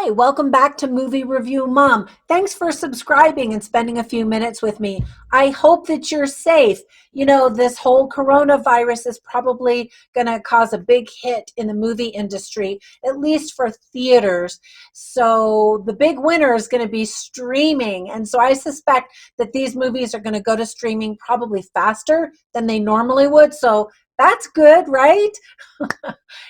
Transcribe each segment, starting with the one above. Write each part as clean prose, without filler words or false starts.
Hi, welcome back to Movie Review Mom. Thanks for subscribing and spending a few minutes with me. I hope that you're safe. You know, this whole coronavirus is probably going to cause a big hit in the movie industry, at least for theaters. So the big winner is going to be streaming. And so I suspect that these movies are going to go to streaming probably faster than they normally would. So that's good, right?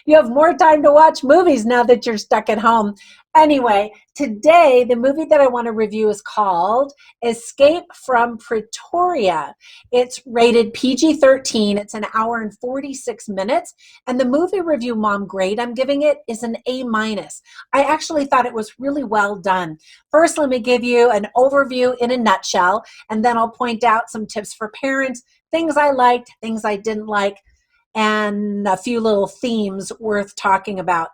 You have more time to watch movies now that you're stuck at home. Anyway, today the movie that I want to review is called Escape from Pretoria. It's rated PG-13. It's an hour and 46 minutes. And the movie review mom grade I'm giving it is an A-. I actually thought it was really well done. First, let me give you an overview in a nutshell, and then I'll point out some tips for parents, things I liked, things I didn't like, and a few little themes worth talking about.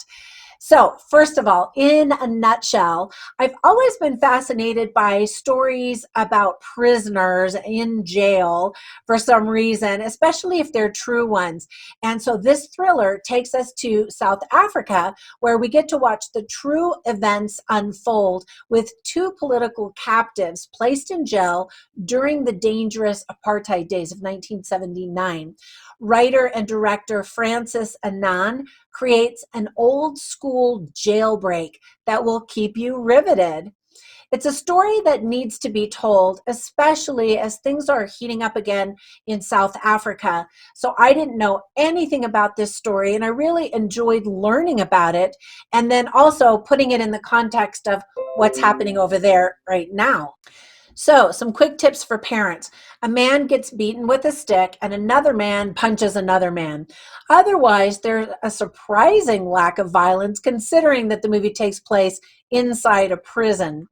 So first of all, in a nutshell, I've always been fascinated by stories about prisoners in jail for some reason, especially if they're true ones. And so this thriller takes us to South Africa, where we get to watch the true events unfold with two political captives placed in jail during the dangerous apartheid days of 1979. Writer and director Francis Annan creates an old school jailbreak that will keep you riveted. It's a story that needs to be told, especially as things are heating up again in South Africa. So I didn't know anything about this story, and I really enjoyed learning about it, and then also putting it in the context of what's happening over there right now. So, some quick tips for parents. A man gets beaten with a stick and another man punches another man. Otherwise, there's a surprising lack of violence considering that the movie takes place inside a prison.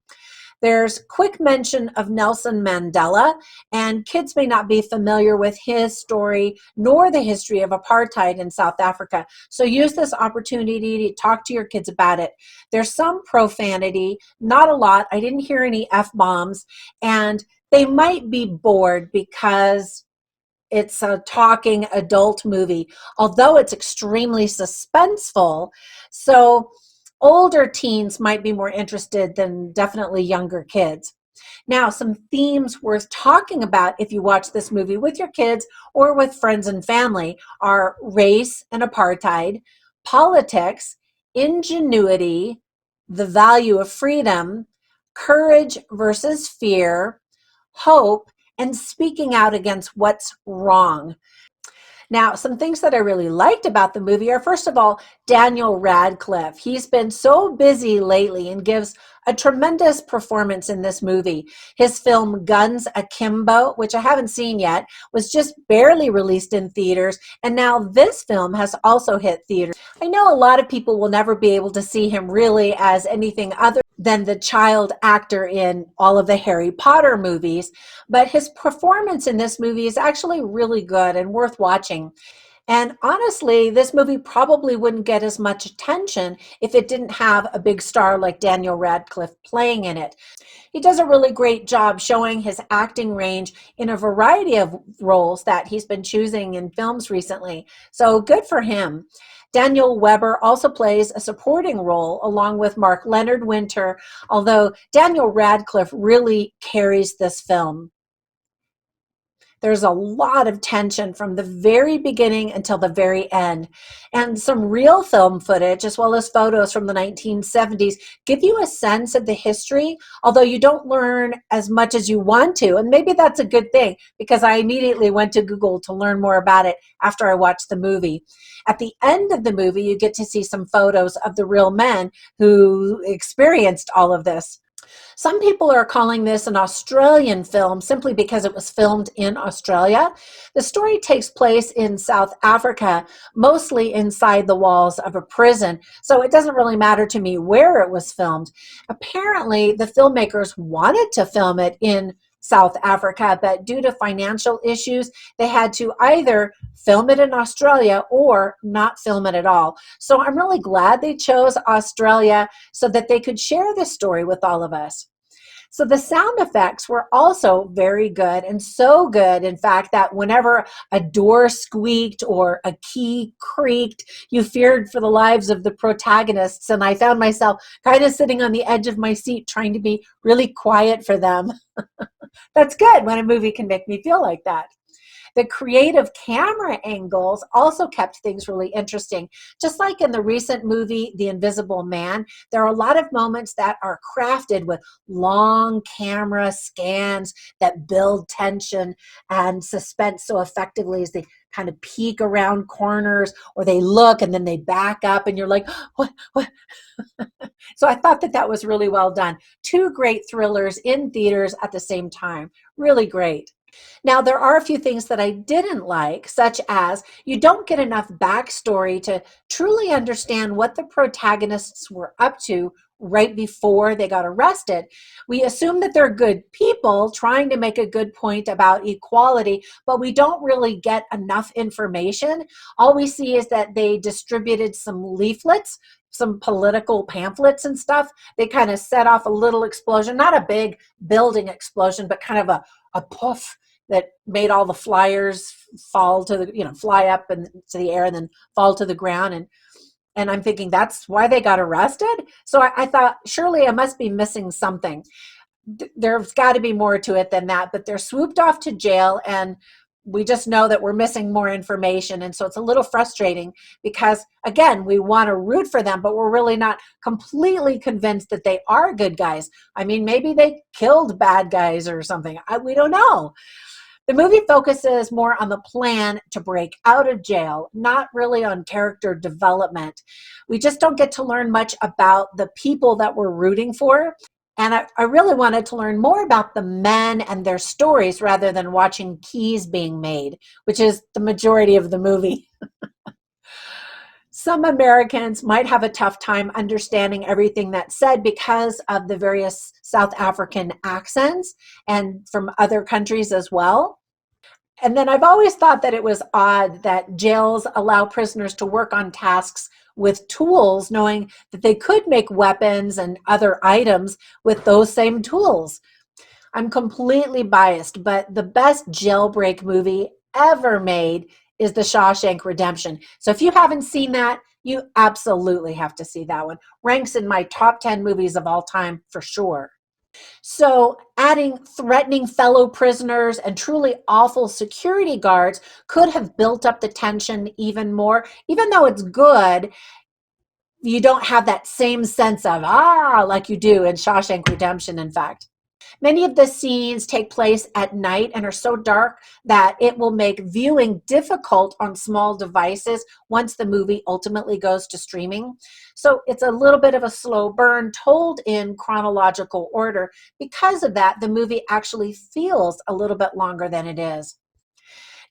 There's quick mention of Nelson Mandela, and kids may not be familiar with his story nor the history of apartheid in South Africa. So use this opportunity to talk to your kids about it. There's some profanity, not a lot. I didn't hear any F-bombs, and they might be bored because it's a talking adult movie, although it's extremely suspenseful. So older teens might be more interested than definitely younger kids. Now, some themes worth talking about if you watch this movie with your kids or with friends and family are race and apartheid, politics, ingenuity, the value of freedom, courage versus fear, hope, and speaking out against what's wrong. Now, some things that I really liked about the movie are, first of all, Daniel Radcliffe. He's been so busy lately and gives a tremendous performance in this movie. His film Guns Akimbo, which I haven't seen yet, was just barely released in theaters, and now this film has also hit theaters. I know a lot of people will never be able to see him really as anything other than the child actor in all of the Harry Potter movies, but his performance in this movie is actually really good and worth watching. And honestly, this movie probably wouldn't get as much attention if it didn't have a big star like Daniel Radcliffe playing in it. He does a really great job showing his acting range in a variety of roles that he's been choosing in films recently. So good for him. Daniel Weber also plays a supporting role along with Mark Leonard Winter, although Daniel Radcliffe really carries this film. There's a lot of tension from the very beginning until the very end. And some real film footage, as well as photos from the 1970s, give you a sense of the history, although you don't learn as much as you want to. And maybe that's a good thing, because I immediately went to Google to learn more about it after I watched the movie. At the end of the movie, you get to see some photos of the real men who experienced all of this. Some people are calling this an Australian film simply because it was filmed in Australia. The story takes place in South Africa, mostly inside the walls of a prison, so it doesn't really matter to me where it was filmed. Apparently, the filmmakers wanted to film it in South Africa, but due to financial issues, they had to either film it in Australia or not film it at all. So I'm really glad they chose Australia so that they could share this story with all of us. So the sound effects were also very good, and so good, in fact, that whenever a door squeaked or a key creaked, you feared for the lives of the protagonists. And I found myself kind of sitting on the edge of my seat trying to be really quiet for them. That's good when a movie can make me feel like that. The creative camera angles also kept things really interesting. Just like in the recent movie, The Invisible Man, there are a lot of moments that are crafted with long camera scans that build tension and suspense so effectively as they kind of peek around corners or they look and then they back up and you're like, what? So I thought that that was really well done. Two great thrillers in theaters at the same time. Really great. Now, there are a few things that I didn't like, such as you don't get enough backstory to truly understand what the protagonists were up to right before they got arrested. We assume that they're good people trying to make a good point about equality, but we don't really get enough information. All we see is that they distributed some leaflets, some political pamphlets and stuff. They kind of set off a little explosion, not a big building explosion, but kind of a puff that made all the flyers fall to the, fly up and to the air and then fall to the ground. And I'm thinking that's why they got arrested. So I thought surely I must be missing something. There's got to be more to it than that, but they're swooped off to jail and we just know that we're missing more information. And so it's a little frustrating because again, we want to root for them, but we're really not completely convinced that they are good guys. I mean, maybe they killed bad guys or something. We don't know. The movie focuses more on the plan to break out of jail, not really on character development. We just don't get to learn much about the people that we're rooting for. And I really wanted to learn more about the men and their stories rather than watching keys being made, which is the majority of the movie. Some Americans might have a tough time understanding everything that's said because of the various South African accents and from other countries as well. And then I've always thought that it was odd that jails allow prisoners to work on tasks with tools, knowing that they could make weapons and other items with those same tools. I'm completely biased, but the best jailbreak movie ever made is The Shawshank Redemption. So if you haven't seen that, you absolutely have to see that one. Ranks in my top 10 movies of all time for sure. So, adding threatening fellow prisoners and truly awful security guards could have built up the tension even more. Even though it's good, you don't have that same sense of, like you do in Shawshank Redemption, in fact. Many of the scenes take place at night and are so dark that it will make viewing difficult on small devices once the movie ultimately goes to streaming. So it's a little bit of a slow burn told in chronological order. Because of that, the movie actually feels a little bit longer than it is.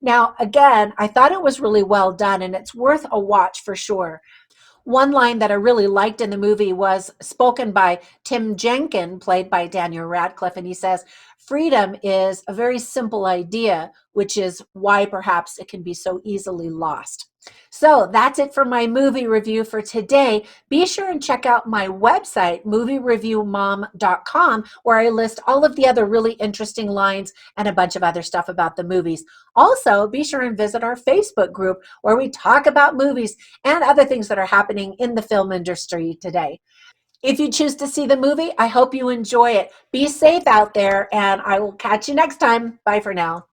Now, again, I thought it was really well done and it's worth a watch for sure. One line that I really liked in the movie was spoken by Tim Jenkin, played by Daniel Radcliffe, and he says, "Freedom is a very simple idea, which is why perhaps it can be so easily lost." So that's it for my movie review for today. Be sure and check out my website, moviereviewmom.com, where I list all of the other really interesting lines and a bunch of other stuff about the movies. Also, be sure and visit our Facebook group where we talk about movies and other things that are happening in the film industry today. If you choose to see the movie, I hope you enjoy it. Be safe out there, and I will catch you next time. Bye for now.